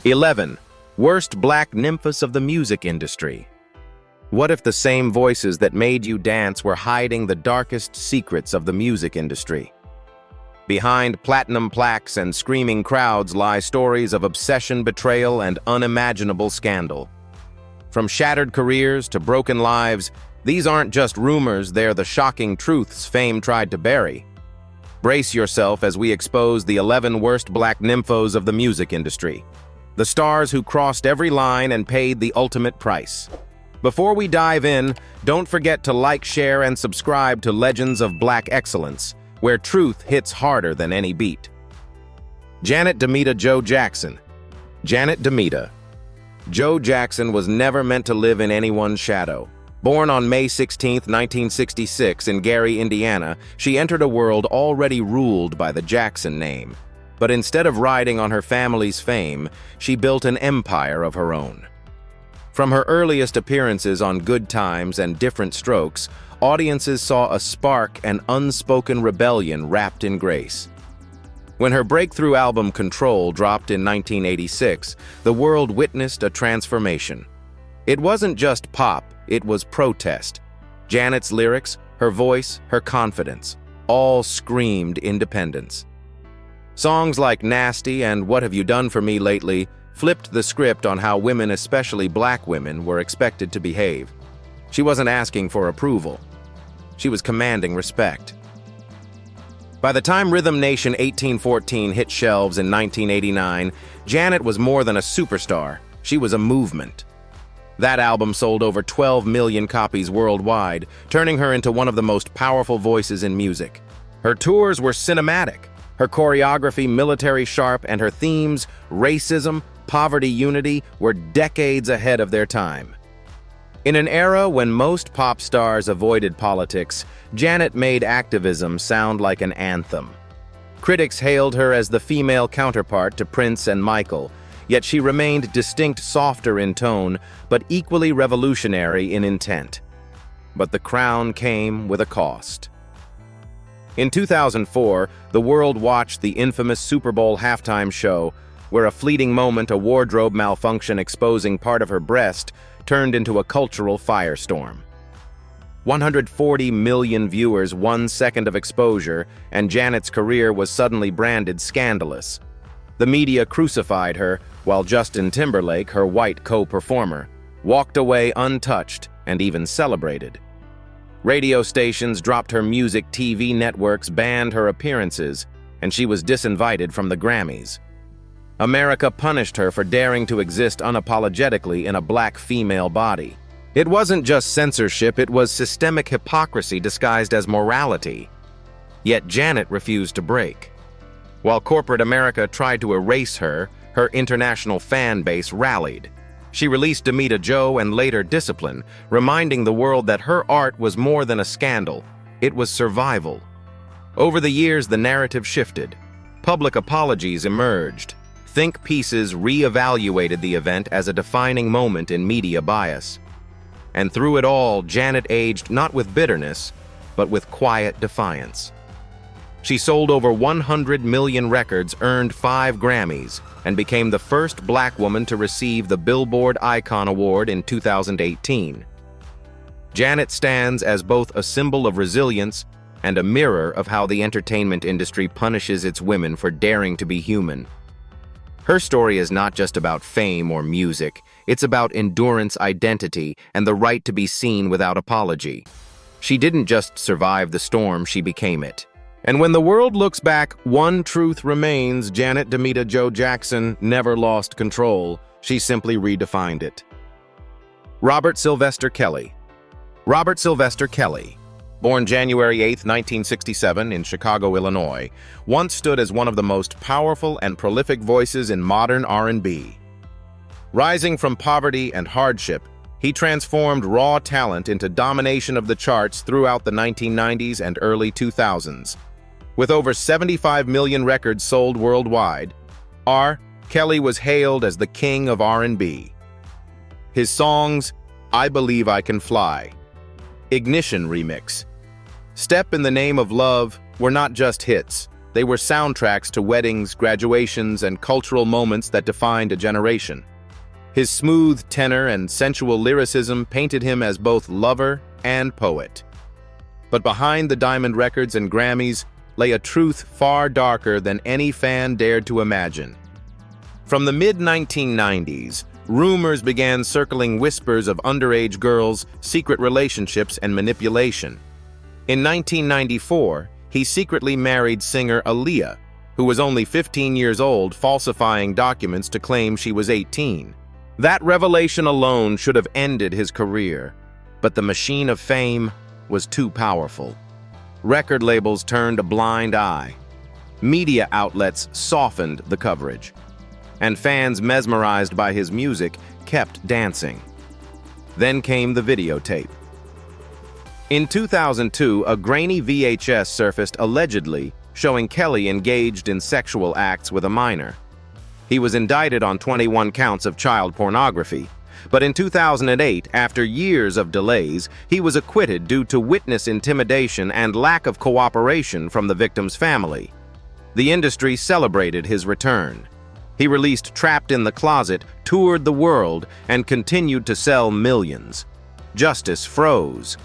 11. Worst black nymphos of the music industry. What if the same voices that made you dance were hiding the darkest secrets of the music industry? Behind platinum plaques and screaming crowds lie stories of obsession, betrayal, and unimaginable scandal. From shattered careers to broken lives, these aren't just rumors, they're the shocking truths fame tried to bury. Brace yourself as we expose the 11 worst black nymphos of the music industry. The stars who crossed every line and paid the ultimate price. Before we dive in, don't forget to like, share, and subscribe to Legends of Black Excellence, where truth hits harder than any beat. Janet Demita Joe Jackson. Janet Demita. Joe Jackson was never meant to live in anyone's shadow. Born on May 16, 1966 in Gary, Indiana, she entered a world already ruled by the Jackson name. But instead of riding on her family's fame, she built an empire of her own. From her earliest appearances on Good Times and Different Strokes, audiences saw a spark and unspoken rebellion wrapped in grace. When her breakthrough album Control dropped in 1986, the world witnessed a transformation. It wasn't just pop, it was protest. Janet's lyrics, her voice, her confidence, all screamed independence. Songs like Nasty and What Have You Done For Me Lately flipped the script on how women, especially black women, were expected to behave. She wasn't asking for approval. She was commanding respect. By the time Rhythm Nation 1814 hit shelves in 1989, Janet was more than a superstar. She was a movement. That album sold over 12 million copies worldwide, turning her into one of the most powerful voices in music. Her tours were cinematic, her choreography military sharp, and her themes, racism, poverty, unity, were decades ahead of their time. In an era when most pop stars avoided politics, Janet made activism sound like an anthem. Critics hailed her as the female counterpart to Prince and Michael, yet she remained distinct, softer in tone, but equally revolutionary in intent. But the crown came with a cost. In 2004, the world watched the infamous Super Bowl halftime show, where a fleeting moment, a wardrobe malfunction exposing part of her breast, turned into a cultural firestorm. 140 million viewers, 1 second of exposure, and Janet's career was suddenly branded scandalous. The media crucified her, while Justin Timberlake, her white co-performer, walked away untouched and even celebrated. Radio stations dropped her music, TV networks banned her appearances, and she was disinvited from the Grammys. America punished her for daring to exist unapologetically in a black female body. It wasn't just censorship, it was systemic hypocrisy disguised as morality. Yet Janet refused to break. While corporate America tried to erase her, her international fan base rallied. She released Demita Joe and later Discipline, reminding the world that her art was more than a scandal, it was survival. Over the years, the narrative shifted. Public apologies emerged. Think pieces re-evaluated the event as a defining moment in media bias. And through it all, Janet aged not with bitterness, but with quiet defiance. She sold over 100 million records, earned 5 Grammys, and became the first black woman to receive the Billboard Icon Award in 2018. Janet stands as both a symbol of resilience and a mirror of how the entertainment industry punishes its women for daring to be human. Her story is not just about fame or music, it's about endurance, identity, and the right to be seen without apology. She didn't just survive the storm, she became it. And when the world looks back, one truth remains: Janet Demita Joe Jackson never lost control. She simply redefined it. Robert Sylvester Kelly. Robert Sylvester Kelly, born January 8, 1967 in Chicago, Illinois, once stood as one of the most powerful and prolific voices in modern R&B. Rising from poverty and hardship, he transformed raw talent into domination of the charts throughout the 1990s and early 2000s. With over 75 million records sold worldwide, Kelly was hailed as the king of R&B. His songs, I Believe I Can Fly, Ignition Remix, Step in the Name of Love were not just hits, They were soundtracks to weddings, graduations, and cultural moments that defined a generation. His smooth tenor and sensual lyricism painted him as both lover and poet. But behind the diamond records and Grammys lay a truth far darker than any fan dared to imagine. From the mid-1990s, rumors began circling whispers of underage girls, secret relationships, and manipulation. In 1994, he secretly married singer Aaliyah, who was only 15 years old, falsifying documents to claim she was 18. That revelation alone should have ended his career, but the machine of fame was too powerful. Record labels turned a blind eye. Media outlets softened the coverage, and fans mesmerized by his music kept dancing. Then came the videotape. In 2002, a grainy VHS surfaced allegedly showing Kelly engaged in sexual acts with a minor. He was indicted on 21 counts of child pornography, but in 2008, after years of delays, he was acquitted due to witness intimidation and lack of cooperation from the victim's family. The industry celebrated his return. He released Trapped in the Closet, toured the world, and continued to sell millions. Justice froze.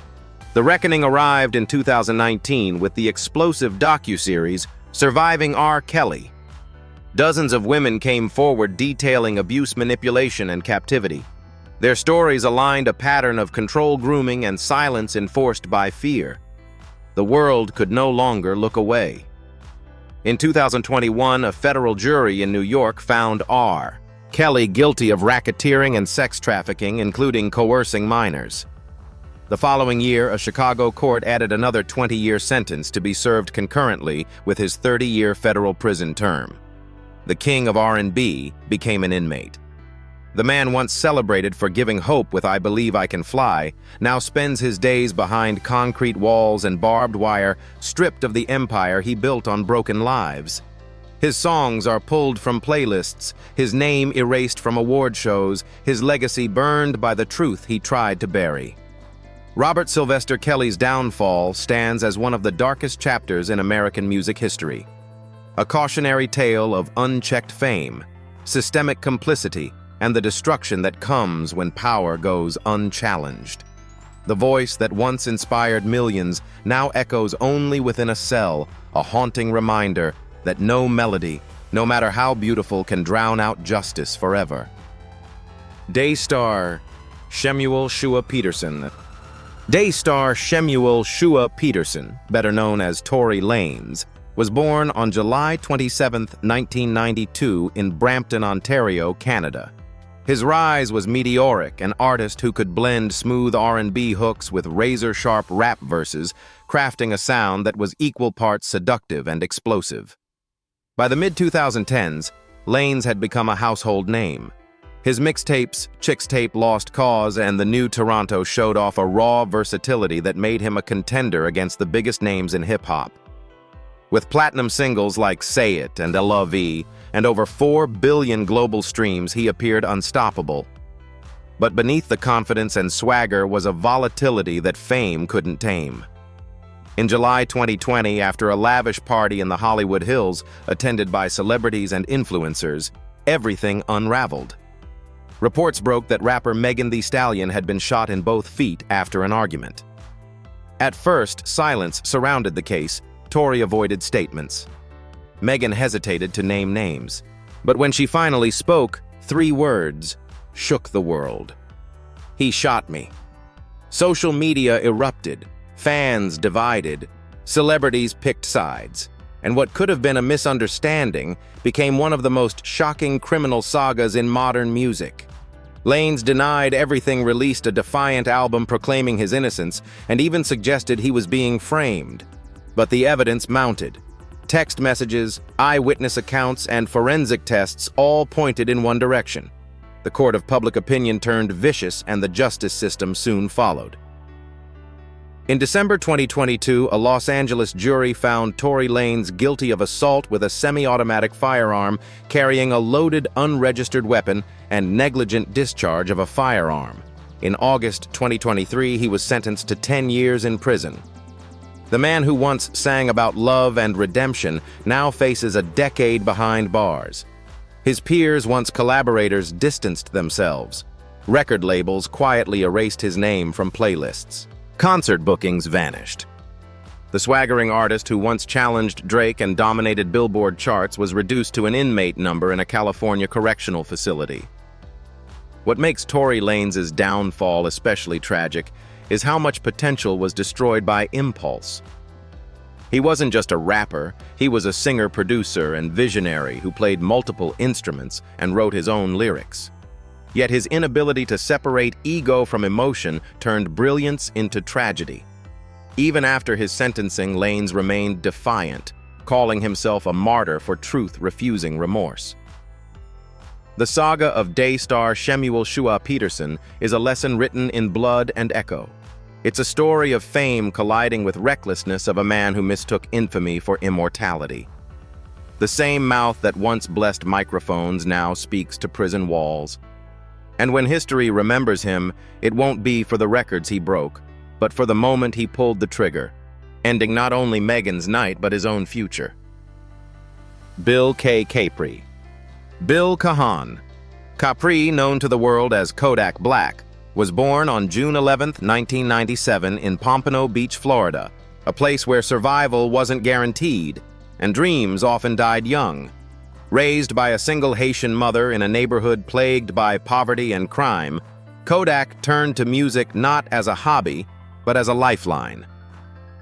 The reckoning arrived in 2019 with the explosive docuseries Surviving R. Kelly. Dozens of women came forward detailing abuse, manipulation, and captivity. Their stories aligned a pattern of control, grooming, and silence enforced by fear. The world could no longer look away. In 2021, a federal jury in New York found R. Kelly guilty of racketeering and sex trafficking, including coercing minors. The following year, a Chicago court added another 20-year sentence to be served concurrently with his 30-year federal prison term. The king of R&B became an inmate. The man once celebrated for giving hope with I Believe I Can Fly now spends his days behind concrete walls and barbed wire, stripped of the empire he built on broken lives. His songs are pulled from playlists, his name erased from award shows, his legacy burned by the truth he tried to bury. Robert Sylvester Kelly's downfall stands as one of the darkest chapters in American music history. A cautionary tale of unchecked fame, systemic complicity, and the destruction that comes when power goes unchallenged. The voice that once inspired millions now echoes only within a cell, a haunting reminder that no melody, no matter how beautiful, can drown out justice forever. Daystar Shemuel Shua Peterson. Daystar Shemuel Shua Peterson, better known as Tory Lanez, was born on July 27, 1992 in Brampton, Ontario, Canada. His rise was meteoric, an artist who could blend smooth R&B hooks with razor-sharp rap verses, crafting a sound that was equal parts seductive and explosive. By the mid-2010s, Lanez had become a household name. His mixtapes, Chicks Tape, Lost Cause, and The New Toronto showed off a raw versatility that made him a contender against the biggest names in hip-hop. With platinum singles like Say It and L.O.V., and over 4 billion global streams, he appeared unstoppable. But beneath the confidence and swagger was a volatility that fame couldn't tame. In July 2020, after a lavish party in the Hollywood Hills, attended by celebrities and influencers, everything unraveled. Reports broke that rapper Megan Thee Stallion had been shot in both feet after an argument. At first, silence surrounded the case. Tory avoided statements. Megan hesitated to name names, but when she finally spoke, 3 words shook the world. He shot me. Social media erupted, fans divided, celebrities picked sides, and what could have been a misunderstanding became one of the most shocking criminal sagas in modern music. Lanez denied everything, released a defiant album proclaiming his innocence, and even suggested he was being framed. But the evidence mounted. Text messages, eyewitness accounts, and forensic tests all pointed in one direction. The court of public opinion turned vicious, and the justice system soon followed. In December 2022, a Los Angeles jury found Tory Lanez guilty of assault with a semi-automatic firearm, carrying a loaded, unregistered weapon, and negligent discharge of a firearm. In August 2023, he was sentenced to 10 years in prison. The man who once sang about love and redemption now faces a decade behind bars. His peers, once collaborators, distanced themselves. Record labels quietly erased his name from playlists. Concert bookings vanished. The swaggering artist who once challenged Drake and dominated Billboard charts was reduced to an inmate number in a California correctional facility. What makes Tory Lanez's downfall especially tragic is how much potential was destroyed by impulse. He wasn't just a rapper, he was a singer-producer and visionary who played multiple instruments and wrote his own lyrics. Yet his inability to separate ego from emotion turned brilliance into tragedy. Even after his sentencing, Lanez remained defiant, calling himself a martyr for truth refusing remorse. The saga of Daystar Shemuel Shua Peterson is a lesson written in blood and echo. It's a story of fame colliding with recklessness of a man who mistook infamy for immortality. The same mouth that once blessed microphones now speaks to prison walls. And when history remembers him, it won't be for the records he broke, but for the moment he pulled the trigger, ending not only Megan's night but his own future. Bill K. Capri. Bill Kahan. Capri, known to the world as Kodak Black, was born on June 11, 1997 in Pompano Beach, Florida, a place where survival wasn't guaranteed, and dreams often died young. Raised by a single Haitian mother in a neighborhood plagued by poverty and crime, Kodak turned to music not as a hobby, but as a lifeline.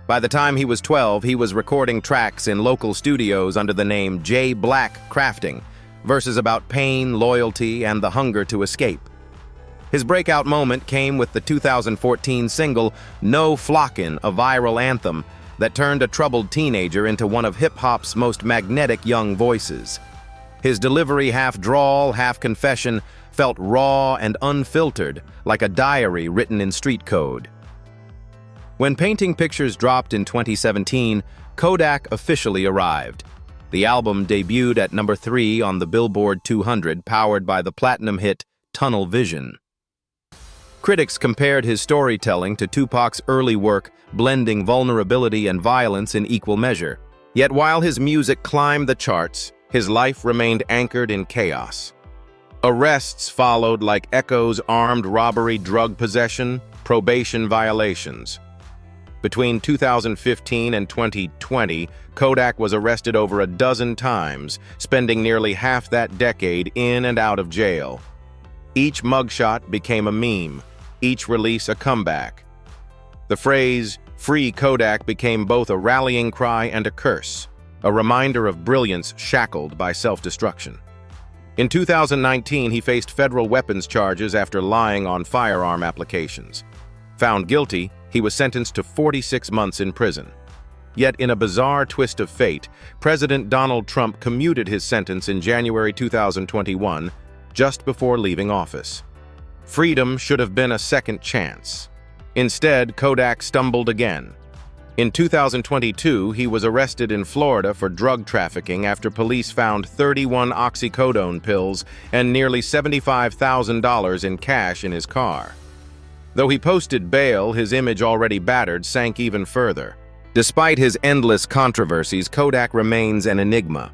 By the time he was 12, he was recording tracks in local studios under the name J. Black Crafting, verses about pain, loyalty, and the hunger to escape. His breakout moment came with the 2014 single No Flockin', a viral anthem that turned a troubled teenager into one of hip-hop's most magnetic young voices. His delivery, half drawl, half confession, felt raw and unfiltered, like a diary written in street code. When Painting Pictures dropped in 2017, Kodak officially arrived. The album debuted at number 3 on the Billboard 200, powered by the platinum hit Tunnel Vision. Critics compared his storytelling to Tupac's early work, blending vulnerability and violence in equal measure. Yet while his music climbed the charts, his life remained anchored in chaos. Arrests followed like echoes: armed robbery, drug possession, probation violations. Between 2015 and 2020, Kodak was arrested over a dozen times, spending nearly half that decade in and out of jail. Each mugshot became a meme, each release a comeback. The phrase, "Free Kodak," became both a rallying cry and a curse, a reminder of brilliance shackled by self-destruction. In 2019, he faced federal weapons charges after lying on firearm applications. Found guilty, he was sentenced to 46 months in prison. Yet in a bizarre twist of fate, President Donald Trump commuted his sentence in January 2021, just before leaving office. Freedom should have been a second chance. Instead, Kodak stumbled again. In 2022, he was arrested in Florida for drug trafficking after police found 31 oxycodone pills and nearly $75,000 in cash in his car. Though he posted bail, his image already battered sank even further. Despite his endless controversies, Kodak remains an enigma.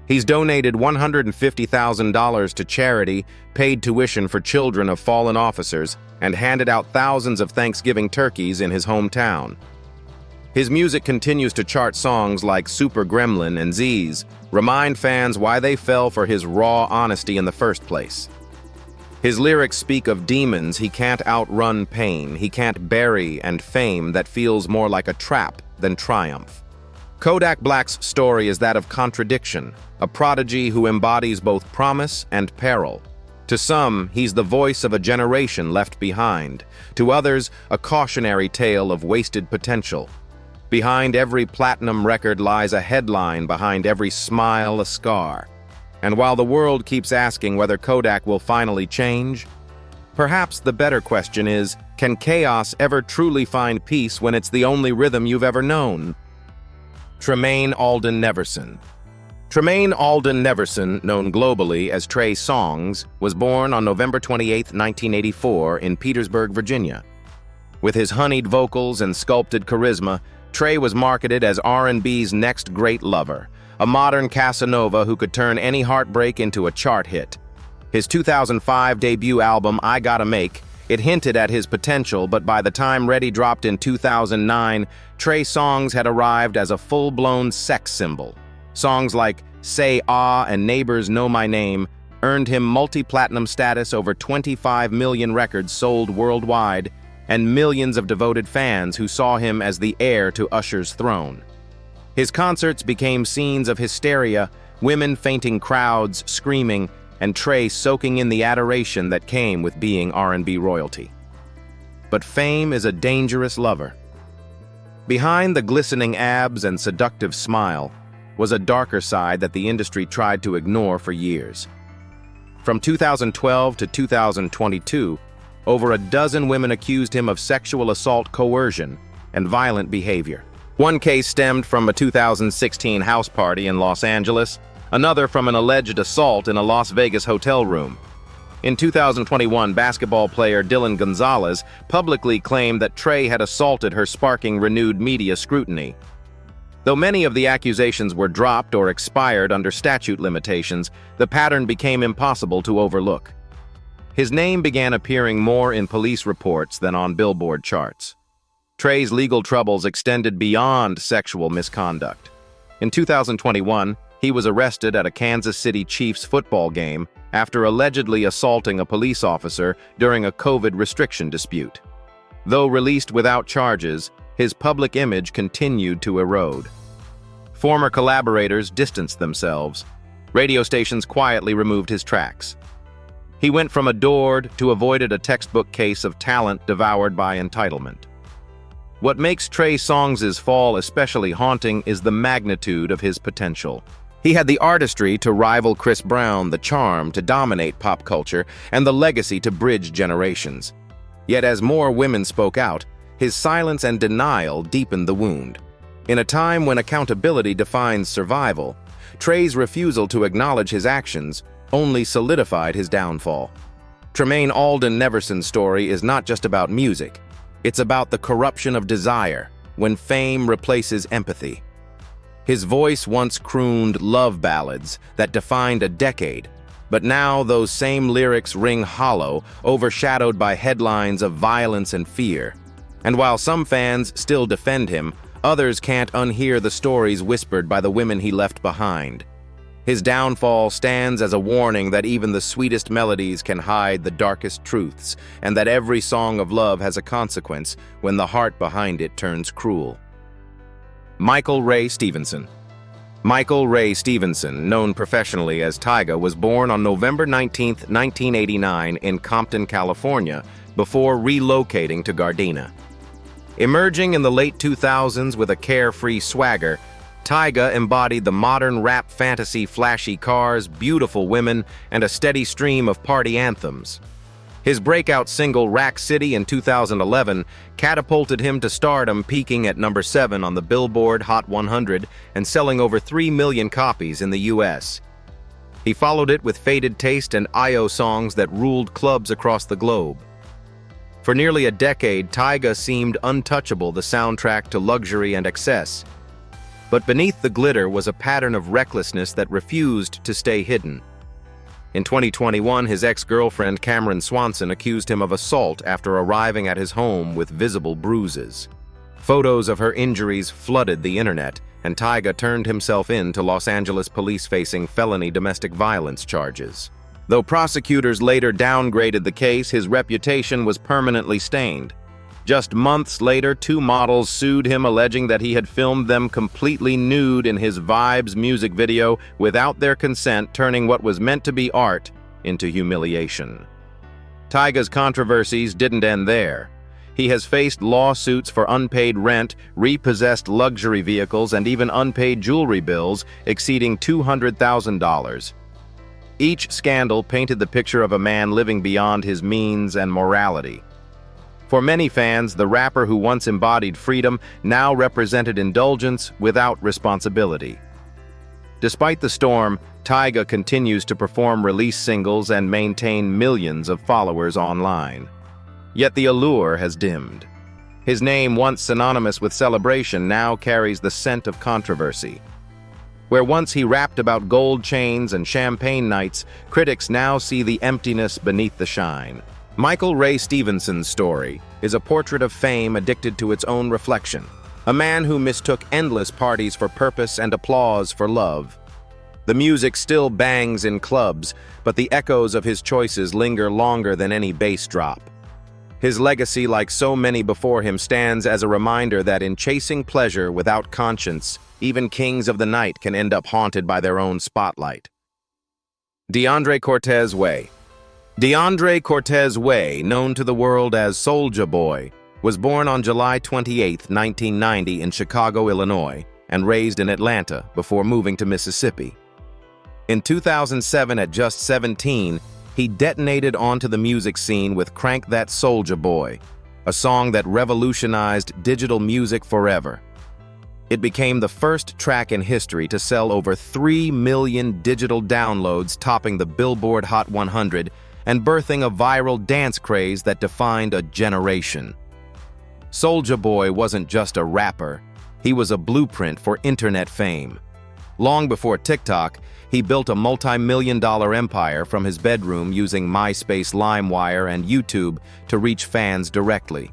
He's donated $150,000 to charity, paid tuition for children of fallen officers, and handed out thousands of Thanksgiving turkeys in his hometown. His music continues to chart. Songs like Super Gremlin and Z's remind fans why they fell for his raw honesty in the first place. His lyrics speak of demons he can't outrun, pain he can't bury, and fame that feels more like a trap than triumph. Kodak Black's story is that of contradiction, a prodigy who embodies both promise and peril. To some, he's the voice of a generation left behind. To others, a cautionary tale of wasted potential. Behind every platinum record lies a headline, behind every smile a scar. And while the world keeps asking whether Kodak will finally change, perhaps the better question is, can chaos ever truly find peace when it's the only rhythm you've ever known? Tremaine Alden Neverson. Tremaine Alden Neverson, known globally as Trey Songz, was born on November 28, 1984 in Petersburg, Virginia. With his honeyed vocals and sculpted charisma, Trey was marketed as R&B's next great lover, a modern Casanova who could turn any heartbreak into a chart hit. His 2005 debut album, I Gotta Make, it hinted at his potential, but by the time Ready dropped in 2009, Trey's songs had arrived as a full-blown sex symbol. Songs like Say Ah and Neighbors Know My Name earned him multi-platinum status, over 25 million records sold worldwide, and millions of devoted fans who saw him as the heir to Usher's throne. His concerts became scenes of hysteria, women fainting, crowds screaming, and Trey soaking in the adoration that came with being R&B royalty. But fame is a dangerous lover. Behind the glistening abs and seductive smile was a darker side that the industry tried to ignore for years. From 2012 to 2022, over a dozen women accused him of sexual assault, coercion, and violent behavior. One case stemmed from a 2016 house party in Los Angeles, another from an alleged assault in a Las Vegas hotel room. In 2021, basketball player Dylan Gonzalez publicly claimed that Trey had assaulted her, sparking renewed media scrutiny. Though many of the accusations were dropped or expired under statute limitations, the pattern became impossible to overlook. His name began appearing more in police reports than on Billboard charts. Trey's legal troubles extended beyond sexual misconduct. In 2021, he was arrested at a Kansas City Chiefs football game after allegedly assaulting a police officer during a COVID restriction dispute. Though released without charges, his public image continued to erode. Former collaborators distanced themselves. Radio stations quietly removed his tracks. He went from adored to avoided, a textbook case of talent devoured by entitlement. What makes Trey Songz' fall especially haunting is the magnitude of his potential. He had the artistry to rival Chris Brown, the charm to dominate pop culture, and the legacy to bridge generations. Yet as more women spoke out, his silence and denial deepened the wound. In a time when accountability defines survival, Trey's refusal to acknowledge his actions only solidified his downfall. Tremaine Alden Neverson's story is not just about music. It's about the corruption of desire when fame replaces empathy. His voice once crooned love ballads that defined a decade, but now those same lyrics ring hollow, overshadowed by headlines of violence and fear. And while some fans still defend him, others can't unhear the stories whispered by the women he left behind. His downfall stands as a warning that even the sweetest melodies can hide the darkest truths, and that every song of love has a consequence when the heart behind it turns cruel. Michael Ray Stevenson. Michael Ray Stevenson, known professionally as Tyga, was born on November 19, 1989 in Compton, California, before relocating to Gardena. Emerging in the late 2000s with a carefree swagger, Tyga embodied the modern rap fantasy: flashy cars, beautiful women, and a steady stream of party anthems. His breakout single Rack City in 2011 catapulted him to stardom, peaking at number 7 on the Billboard Hot 100 and selling over 3 million copies in the US. He followed it with Faded Taste and I.O. songs that ruled clubs across the globe. For nearly a decade, Tyga seemed untouchable, the soundtrack to luxury and excess. But beneath the glitter was a pattern of recklessness that refused to stay hidden. In 2021, his ex-girlfriend Cameron Swanson accused him of assault after arriving at his home with visible bruises. Photos of her injuries flooded the internet, and Tyga turned himself in to Los Angeles police facing felony domestic violence charges. Though prosecutors later downgraded the case, his reputation was permanently stained. Just months later, 2 models sued him, alleging that he had filmed them completely nude in his Vibes music video without their consent, turning what was meant to be art into humiliation. Tyga's controversies didn't end there. He has faced lawsuits for unpaid rent, repossessed luxury vehicles, and even unpaid jewelry bills exceeding $200,000. Each scandal painted the picture of a man living beyond his means and morality. For many fans, the rapper who once embodied freedom now represented indulgence without responsibility. Despite the storm, Tyga continues to perform release singles and maintain millions of followers online. Yet the allure has dimmed. His name, once synonymous with celebration, now carries the scent of controversy. Where once he rapped about gold chains and champagne nights, critics now see the emptiness beneath the shine. Michael Ray Stevenson's story is a portrait of fame addicted to its own reflection. A man who mistook endless parties for purpose and applause for love. The music still bangs in clubs, but the echoes of his choices linger longer than any bass drop. His legacy, like so many before him, stands as a reminder that in chasing pleasure without conscience, even kings of the night can end up haunted by their own spotlight. DeAndre Cortez Way. DeAndre Cortez Way, known to the world as Soulja Boy, was born on July 28, 1990 in Chicago, Illinois, and raised in Atlanta before moving to Mississippi. In 2007, at just 17, he detonated onto the music scene with Crank That Soulja Boy, a song that revolutionized digital music forever. It became the first track in history to sell over 3 million digital downloads, topping the Billboard Hot 100 and birthing a viral dance craze that defined a generation. Soulja Boy wasn't just a rapper, he was a blueprint for internet fame. Long before TikTok, he built a multi-million-dollar empire from his bedroom using MySpace, LimeWire, and YouTube to reach fans directly.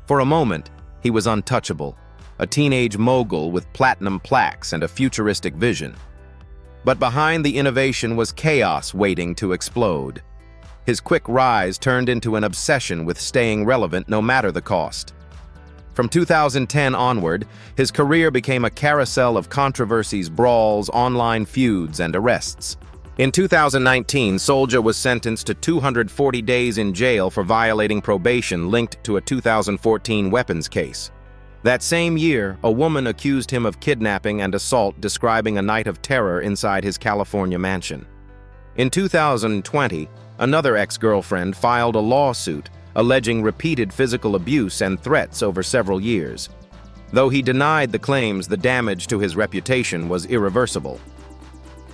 For a moment, he was untouchable, a teenage mogul with platinum plaques and a futuristic vision. But behind the innovation was chaos waiting to explode. His quick rise turned into an obsession with staying relevant no matter the cost. From 2010 onward, his career became a carousel of controversies, brawls, online feuds, and arrests. In 2019, Soulja was sentenced to 240 days in jail for violating probation linked to a 2014 weapons case. That same year, a woman accused him of kidnapping and assault, describing a night of terror inside his California mansion. In 2020, another ex-girlfriend filed a lawsuit alleging repeated physical abuse and threats over several years. Though he denied the claims, the damage to his reputation was irreversible.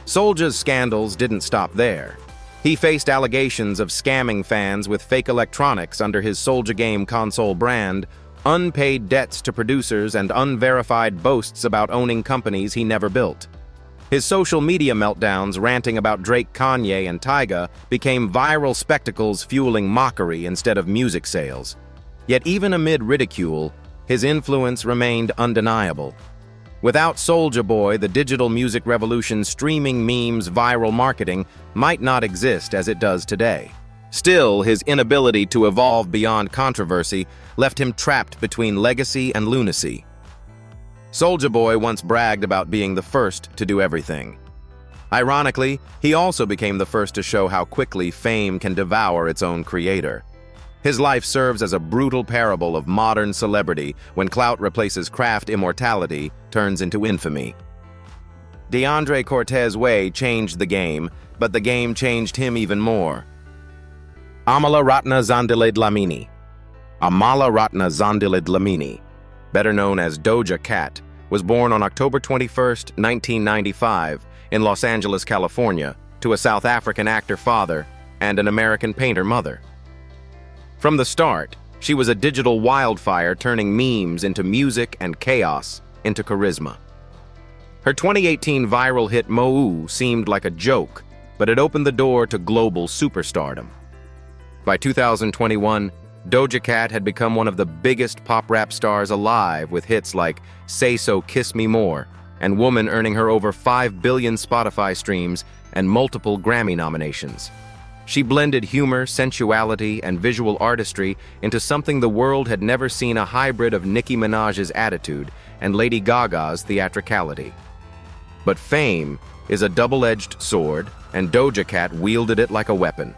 Soulja's scandals didn't stop there. He faced allegations of scamming fans with fake electronics under his Soulja Game console brand, unpaid debts to producers, and unverified boasts about owning companies he never built. His social media meltdowns, ranting about Drake, Kanye, and Tyga, became viral spectacles fueling mockery instead of music sales. Yet even amid ridicule, his influence remained undeniable. Without Soulja Boy, the digital music revolution, streaming memes, viral marketing, might not exist as it does today. Still, his inability to evolve beyond controversy left him trapped between legacy and lunacy. Soulja Boy once bragged about being the first to do everything. Ironically, he also became the first to show how quickly fame can devour its own creator. His life serves as a brutal parable of modern celebrity when clout replaces craft, immortality turns into infamy. DeAndre Cortez Way changed the game, but the game changed him even more. Amala Ratna Zandile Dlamini. Amala Ratna Zandile Dlamini, better known as Doja Cat, was born on October 21, 1995, in Los Angeles, California, to a South African actor father and an American painter mother. From the start, she was a digital wildfire, turning memes into music and chaos into charisma. Her 2018 viral hit Mo'u seemed like a joke, but it opened the door to global superstardom. By 2021, Doja Cat had become one of the biggest pop rap stars alive, with hits like Say So Kiss Me More and Woman, earning her over 5 billion Spotify streams and multiple Grammy nominations. She blended humor, sensuality, and visual artistry into something the world had never seen: a hybrid of Nicki Minaj's attitude and Lady Gaga's theatricality. But fame is a double-edged sword, and Doja Cat wielded it like a weapon.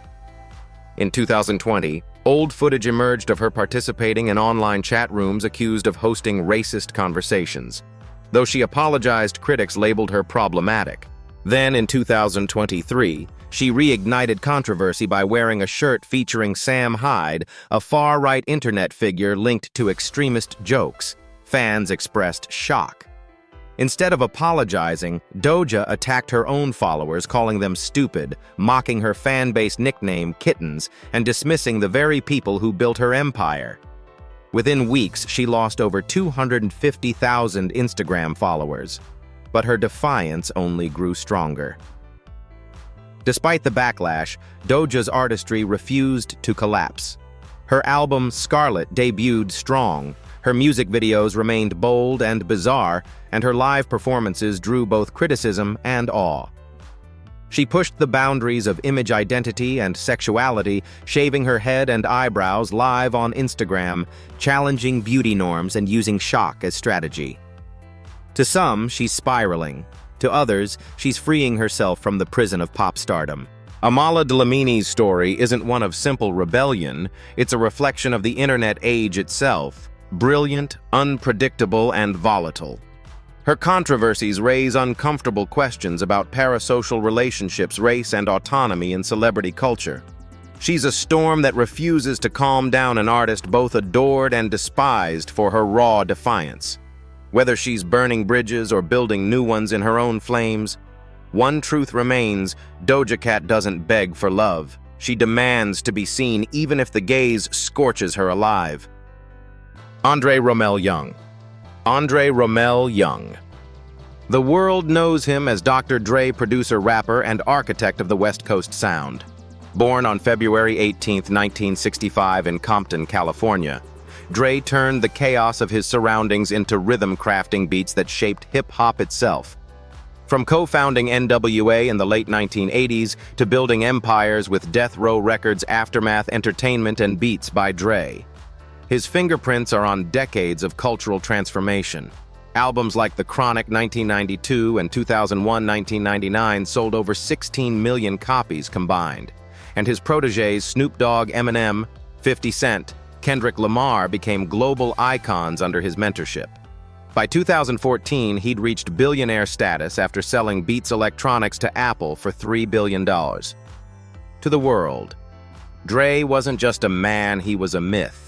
In 2020, old footage emerged of her participating in online chat rooms accused of hosting racist conversations. Though she apologized, critics labeled her problematic. Then, in 2023, she reignited controversy by wearing a shirt featuring Sam Hyde, a far-right internet figure linked to extremist jokes. Fans expressed shock. Instead of apologizing, Doja attacked her own followers, calling them stupid, mocking her fan-base nickname, Kittens, and dismissing the very people who built her empire. Within weeks, she lost over 250,000 Instagram followers, but her defiance only grew stronger. Despite the backlash, Doja's artistry refused to collapse. Her album Scarlet debuted strong, her music videos remained bold and bizarre, and her live performances drew both criticism and awe. She pushed the boundaries of image identity and sexuality, shaving her head and eyebrows live on Instagram, challenging beauty norms and using shock as strategy. To some, she's spiraling. To others, she's freeing herself from the prison of pop stardom. Amala Dlamini's story isn't one of simple rebellion, it's a reflection of the internet age itself, brilliant, unpredictable, and volatile. Her controversies raise uncomfortable questions about parasocial relationships, race, and autonomy in celebrity culture. She's a storm that refuses to calm down an artist both adored and despised for her raw defiance. Whether she's burning bridges or building new ones in her own flames, one truth remains: Doja Cat doesn't beg for love. She demands to be seen even if the gaze scorches her alive. Andre Romelle Young. Andre Romelle Young. The world knows him as Dr. Dre, producer, rapper, and architect of the West Coast sound. Born on February 18, 1965 in Compton, California, Dre turned the chaos of his surroundings into rhythm-crafting beats that shaped hip-hop itself. From co-founding NWA in the late 1980s to building empires with Death Row Records, Aftermath Entertainment, and Beats by Dre, his fingerprints are on decades of cultural transformation. Albums like The Chronic 1992 and 2001-1999 sold over 16 million copies combined, and his protégés Snoop Dogg, Eminem, 50 Cent, Kendrick Lamar became global icons under his mentorship. By 2014, he'd reached billionaire status after selling Beats Electronics to Apple for $3 billion. To the world, Dre wasn't just a man, he was a myth.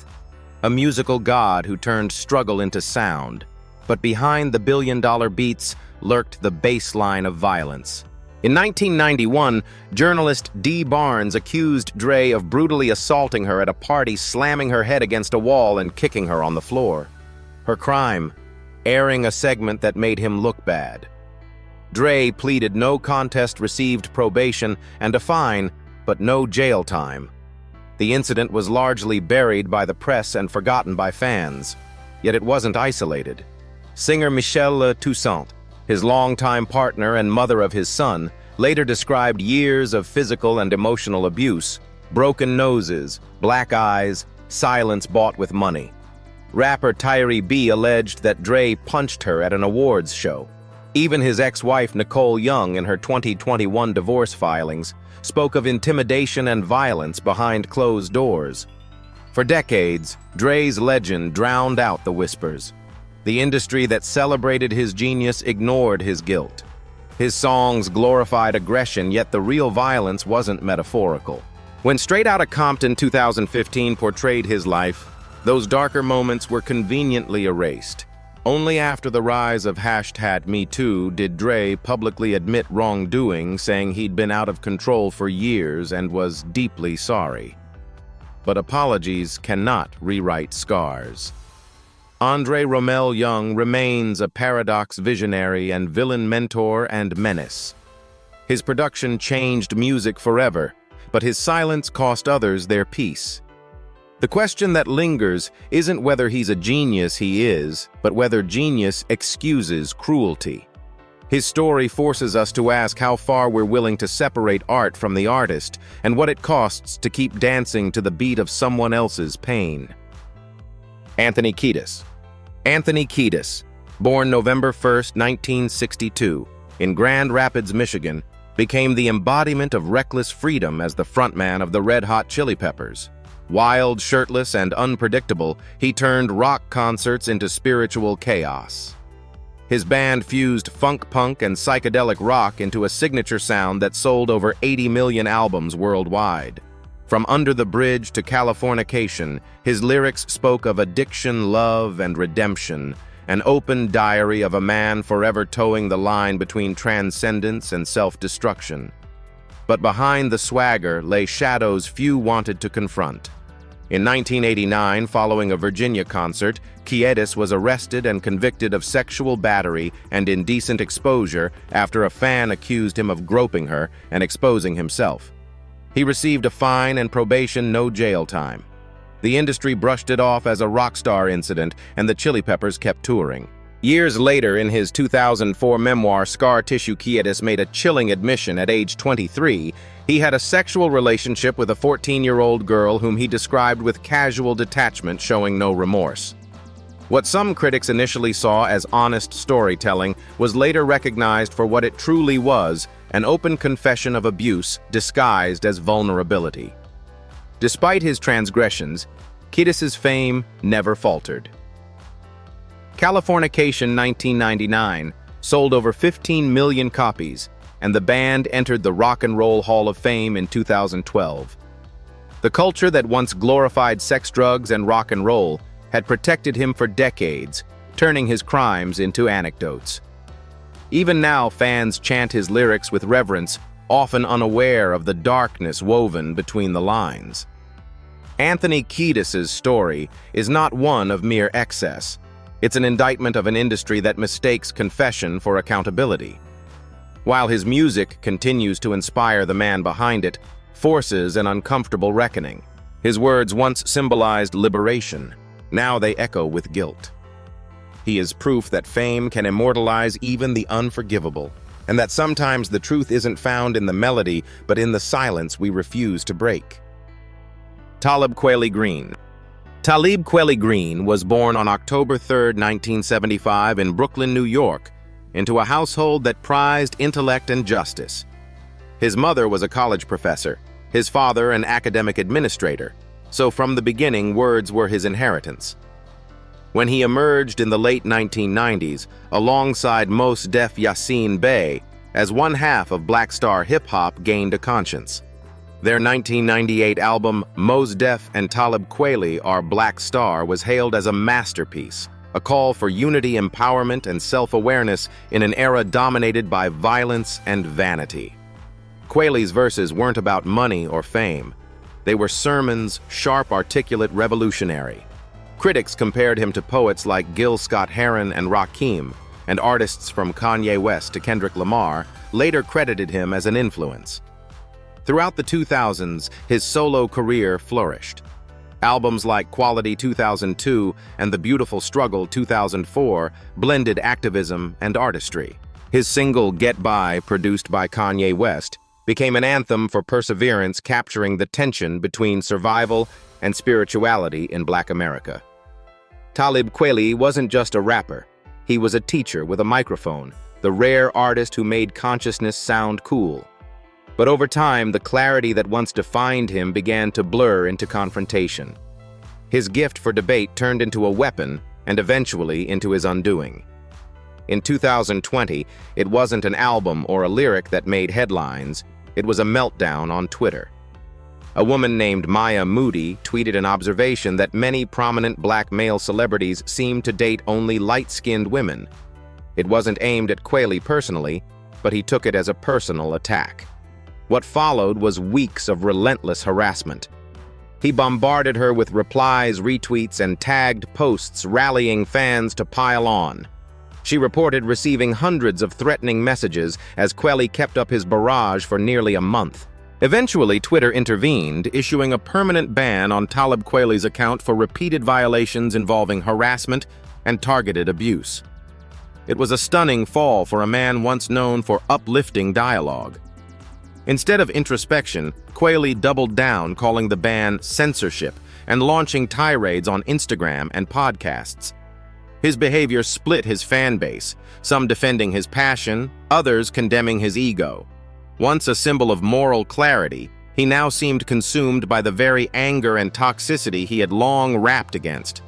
A musical god who turned struggle into sound. But behind the billion-dollar beats lurked the baseline of violence. In 1991, journalist Dee Barnes accused Dre of brutally assaulting her at a party, slamming her head against a wall and kicking her on the floor. Her crime: airing a segment that made him look bad. Dre pleaded no contest, received probation and a fine, but no jail time. The incident was largely buried by the press and forgotten by fans. Yet it wasn't isolated. Singer Michelle Toussaint, his longtime partner and mother of his son, later described years of physical and emotional abuse, broken noses, black eyes, silence bought with money. Rapper Tyree B alleged that Dre punched her at an awards show. Even his ex-wife Nicole Young, in her 2021 divorce filings, spoke of intimidation and violence behind closed doors. For decades, Dre's legend drowned out the whispers. The industry that celebrated his genius ignored his guilt. His songs glorified aggression, yet the real violence wasn't metaphorical. When Straight Outta Compton 2015 portrayed his life, those darker moments were conveniently erased. Only after the rise of #MeToo did Dre publicly admit wrongdoing, saying he'd been out of control for years and was deeply sorry. But apologies cannot rewrite scars. Andre Romelle Young remains a paradox visionary and villain mentor and menace. His production changed music forever, but his silence cost others their peace. The question that lingers isn't whether he's a genius, he is, but whether genius excuses cruelty. His story forces us to ask how far we're willing to separate art from the artist and what it costs to keep dancing to the beat of someone else's pain. Anthony Kiedis. Anthony Kiedis, born November 1, 1962, in Grand Rapids, Michigan, became the embodiment of reckless freedom as the frontman of the Red Hot Chili Peppers. Wild, shirtless, and unpredictable, he turned rock concerts into spiritual chaos. His band fused funk punk and psychedelic rock into a signature sound that sold over 80 million albums worldwide. From Under the Bridge to Californication, his lyrics spoke of addiction, love, and redemption, an open diary of a man forever towing the line between transcendence and self-destruction. But behind the swagger lay shadows few wanted to confront. In 1989, following a Virginia concert, Kiedis was arrested and convicted of sexual battery and indecent exposure after a fan accused him of groping her and exposing himself. He received a fine and probation, no jail time. The industry brushed it off as a rock star incident, and the Chili Peppers kept touring. Years later, in his 2004 memoir Scar Tissue, Kiedis made a chilling admission. At age 23, he had a sexual relationship with a 14-year-old girl whom he described with casual detachment, showing no remorse. What some critics initially saw as honest storytelling was later recognized for what it truly was, an open confession of abuse disguised as vulnerability. Despite his transgressions, Kiedis's fame never faltered. Californication 1999 sold over 15 million copies, and the band entered the Rock and Roll Hall of Fame in 2012. The culture that once glorified sex, drugs, and rock and roll had protected him for decades, turning his crimes into anecdotes. Even now, fans chant his lyrics with reverence, often unaware of the darkness woven between the lines. Anthony Kiedis's story is not one of mere excess. It's an indictment of an industry that mistakes confession for accountability. While his music continues to inspire the man behind it, forces an uncomfortable reckoning. His words once symbolized liberation. Now they echo with guilt. He is proof that fame can immortalize even the unforgivable, and that sometimes the truth isn't found in the melody, but in the silence we refuse to break. Talib Kweli Green. Talib Kweli Green was born on October 3, 1975 in Brooklyn, New York, into a household that prized intellect and justice. His mother was a college professor, his father an academic administrator, so from the beginning words were his inheritance. When he emerged in the late 1990s, alongside Mos Def Yassine Bey, as one half of Black Star hip-hop gained a conscience. Their 1998 album, Mos Def and Talib Kweli Are Black Star, was hailed as a masterpiece, a call for unity, empowerment, and self-awareness in an era dominated by violence and vanity. Kweli's verses weren't about money or fame. They were sermons, sharp, articulate, revolutionary. Critics compared him to poets like Gil Scott-Heron and Rakim, and artists from Kanye West to Kendrick Lamar later credited him as an influence. Throughout the 2000s, his solo career flourished. Albums like Quality 2002 and The Beautiful Struggle 2004 blended activism and artistry. His single Get By, produced by Kanye West, became an anthem for perseverance, capturing the tension between survival and spirituality in Black America. Talib Kweli wasn't just a rapper. He was a teacher with a microphone, the rare artist who made consciousness sound cool. But over time, the clarity that once defined him began to blur into confrontation. His gift for debate turned into a weapon and eventually into his undoing. In 2020, it wasn't an album or a lyric that made headlines, it was a meltdown on Twitter. A woman named Maya Moody tweeted an observation that many prominent Black male celebrities seem to date only light-skinned women. It wasn't aimed at Kweli personally, but he took it as a personal attack. What followed was weeks of relentless harassment. He bombarded her with replies, retweets, and tagged posts, rallying fans to pile on. She reported receiving hundreds of threatening messages as Kweli kept up his barrage for nearly a month. Eventually, Twitter intervened, issuing a permanent ban on Talib Kweli's account for repeated violations involving harassment and targeted abuse. It was a stunning fall for a man once known for uplifting dialogue. Instead of introspection, Kweli doubled down, calling the ban censorship and launching tirades on Instagram and podcasts. His behavior split his fan base, some defending his passion, others condemning his ego. Once a symbol of moral clarity, he now seemed consumed by the very anger and toxicity he had long rapped against.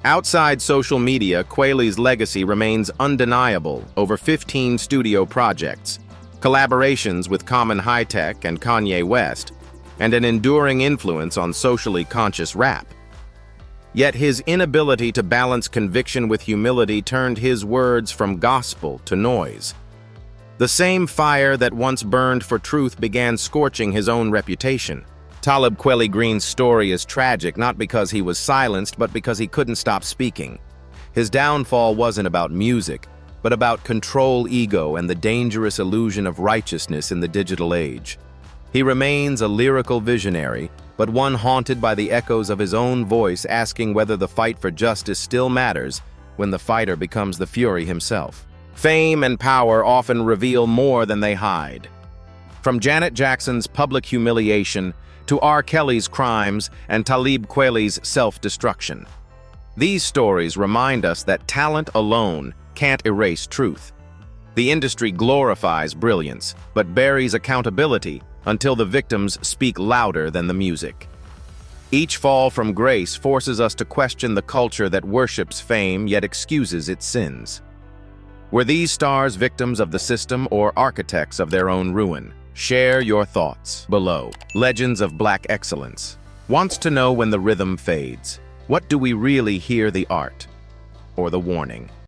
Outside social media, Kweli's legacy remains undeniable: over 15 studio projects, collaborations with Common High Tech and Kanye West, and an enduring influence on socially conscious rap. Yet his inability to balance conviction with humility turned his words from gospel to noise. The same fire that once burned for truth began scorching his own reputation. Talib Kweli Green's story is tragic not because he was silenced, but because he couldn't stop speaking. His downfall wasn't about music, but about control, ego, and the dangerous illusion of righteousness in the digital age. He remains a lyrical visionary, but one haunted by the echoes of his own voice, asking whether the fight for justice still matters when the fighter becomes the fury himself. Fame and power often reveal more than they hide. From Janet Jackson's public humiliation to R. Kelly's crimes and Talib Kweli's self-destruction. These stories remind us that talent alone can't erase truth. The industry glorifies brilliance, but buries accountability until the victims speak louder than the music. Each fall from grace forces us to question the culture that worships fame yet excuses its sins. Were these stars victims of the system or architects of their own ruin? Share your thoughts below. Legends of Black Excellence wants to know when the rhythm fades. What do we really hear, the art or the warning?